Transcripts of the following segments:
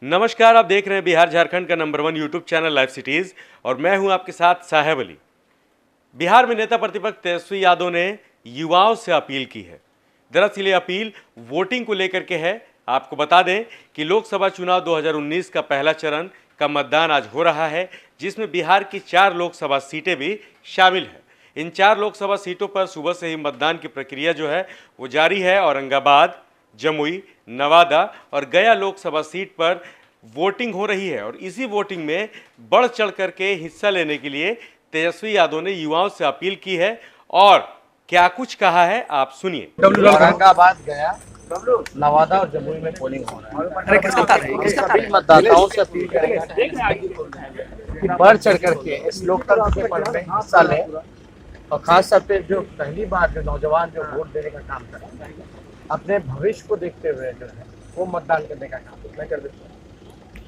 नमस्कार, आप देख रहे हैं बिहार झारखंड का number 1 YouTube channel live cities और मैं हूं आपके साथ साहेब अली। बिहार में नेता प्रतिपक्ष तेजस्वी यादव ने युवाओं से अपील की है। दरअसल ये अपील वोटिंग को लेकर के है। आपको बता दें कि लोकसभा चुनाव 2019 का पहला चरण का मतदान आज हो रहा है, जिसमें बिहार की 4 लोकसभा सीटें भी शामिल हैं। इन 4 लोकसभा सीटों पर सुबह से ही मतदान की प्रक्रिया जो है वो जारी है। औरंगाबाद, जमुई, नवादा और गया लोकसभा सीट पर वोटिंग हो रही है और इसी वोटिंग में बढ़ चढ़ करके हिस्सा लेने के लिए तेजस्वी यादव ने युवाओं से अपील की है और क्या कुछ कहा है आप सुनिए। औरंगाबाद, गया, नवादा और जमुई में पोलिंग हो रहा है। सभी मतदाताओं से अपील करेंगे कि बढ़ चढ़ करके इस लोकतंत्र के पर्व में हिस्सा लें और खास तौर पे जो पहली बार जो नौजवान जो वोट देने का काम कर रहे हैं, अपने भविष्य को देखते हुए जो है वो मतदान करने का काम मैं कर देता हूँ।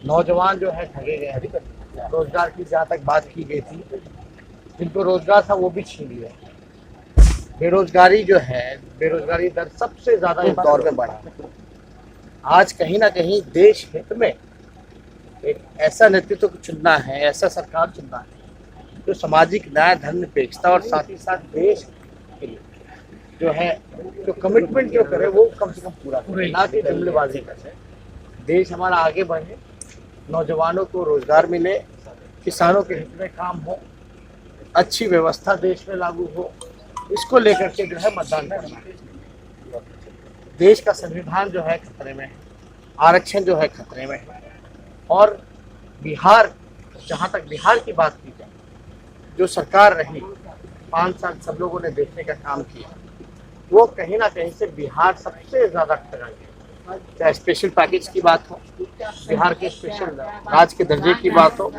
नौजवान जो है ठगे गए हैं। रोजगार की जहाँ तक बात की गई थी, जिनको रोजगार था वो भी छीन लिया। बेरोजगारी जो है, बेरोजगारी दर सबसे ज्यादा इस दौर में बढ़ा। आज कहीं ना कहीं देश हित में एक ऐसा नेतृत्व चुनना है, ऐसा सरकार चुनना है जो सामाजिक न्याय, धर्मनिरपेक्षता और साथ ही साथ देश के लिए जो है जो कमिटमेंट जो करे वो कम से कम पूरा करे, ना कि जुमलेबाजी करे। देश हमारा आगे बढ़े, नौजवानों को रोजगार मिले, किसानों के हित में काम हो, अच्छी व्यवस्था देश में लागू हो, इसको लेकर के जो है मतदान करना है। देश का संविधान जो है खतरे में है, आरक्षण जो है खतरे में है और बिहार, जहाँ तक बिहार की बात की जाए, जो सरकार रही 5 साल सब लोगों ने देखने का काम किया, वो कहीं ना कहीं से बिहार सबसे ज्यादा खतरा गया। चाहे स्पेशल पैकेज की बात हो, बिहार के स्पेशल राज्य के दर्जे की बात हो।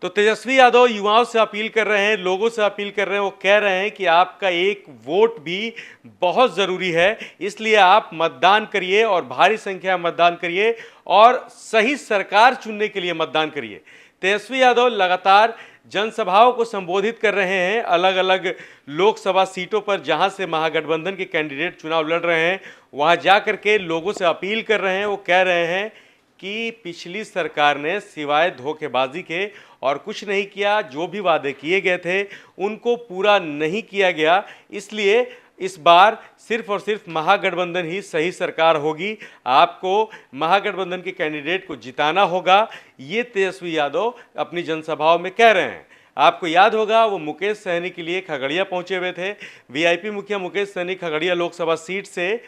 तो तेजस्वी यादव युवाओं से अपील कर रहे हैं, लोगों से अपील कर रहे हैं। वो कह रहे हैं कि आपका एक वोट भी बहुत ज़रूरी है, इसलिए आप मतदान करिए और भारी संख्या में मतदान करिए और सही सरकार चुनने के लिए मतदान करिए। तेजस्वी यादव लगातार जनसभाओं को संबोधित कर रहे हैं अलग अलग लोकसभा सीटों पर, जहां से महागठबंधन के कैंडिडेट चुनाव लड़ रहे हैं। वहां जाकर के लोगों से अपील कर रहे हैं। वो कह रहे हैं कि पिछली सरकार ने सिवाय धोखेबाजी के और कुछ नहीं किया। जो भी वादे किए गए थे उनको पूरा नहीं किया गया, इसलिए इस बार सिर्फ और सिर्फ महागठबंधन ही सही सरकार होगी। आपको महागठबंधन के कैंडिडेट को जिताना होगा, ये तेजस्वी यादव अपनी जनसभाओं में कह रहे हैं। आपको याद होगा वो मुकेश सहनी के लिए खगड़िया पहुंचे हुए थे। वीआईपी मुखिया मुकेश सहनी खगड़िया लोकसभा सीट से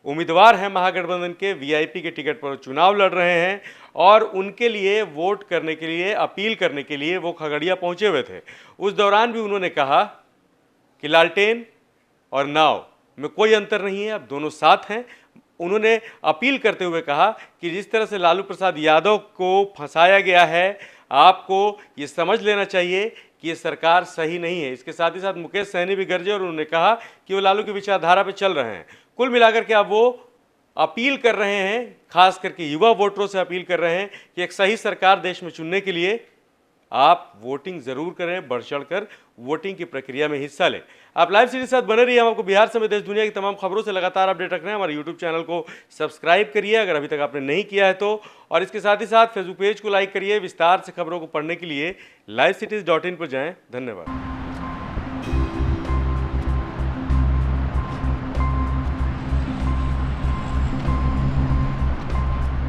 उम्मीदवार हैं, महागठबंधन के वीआईपी के टिकट पर चुनाव लड़ रहे हैं और उनके लिए वोट करने के लिए, अपील करने के लिए वो खगड़िया पहुंचे हुए थे। उस दौरान भी उन्होंने कहा कि लालटेन और नाव में कोई अंतर नहीं है, अब दोनों साथ हैं। उन्होंने अपील करते हुए कहा कि जिस तरह से लालू प्रसाद यादव को फंसाया गया है, आपको ये समझ लेना चाहिए कि ये सरकार सही नहीं है। इसके साथ ही साथ मुकेश सहनी भी गरजे और उन्होंने कहा कि वो लालू की विचारधारा पर चल रहे हैं। कुल मिलाकर के अब वो अपील कर रहे हैं, खास करके युवा वोटरों से अपील कर रहे हैं कि एक सही सरकार देश में चुनने के लिए आप वोटिंग जरूर करें, बढ़ चढ़कर वोटिंग की प्रक्रिया में हिस्सा लें। आप लाइव सीरीज के साथ बने रहिए। हम आपको बिहार समेत देश दुनिया की तमाम खबरों से लगातार अपडेट रख रहे हैं। हमारे यूट्यूब चैनल को सब्सक्राइब करिए अगर अभी तक आपने नहीं किया है तो, और इसके साथ ही साथ फेसबुक पेज को लाइक करिए। विस्तार से खबरों को पढ़ने के लिए livecities.in पर जाएं। धन्यवाद।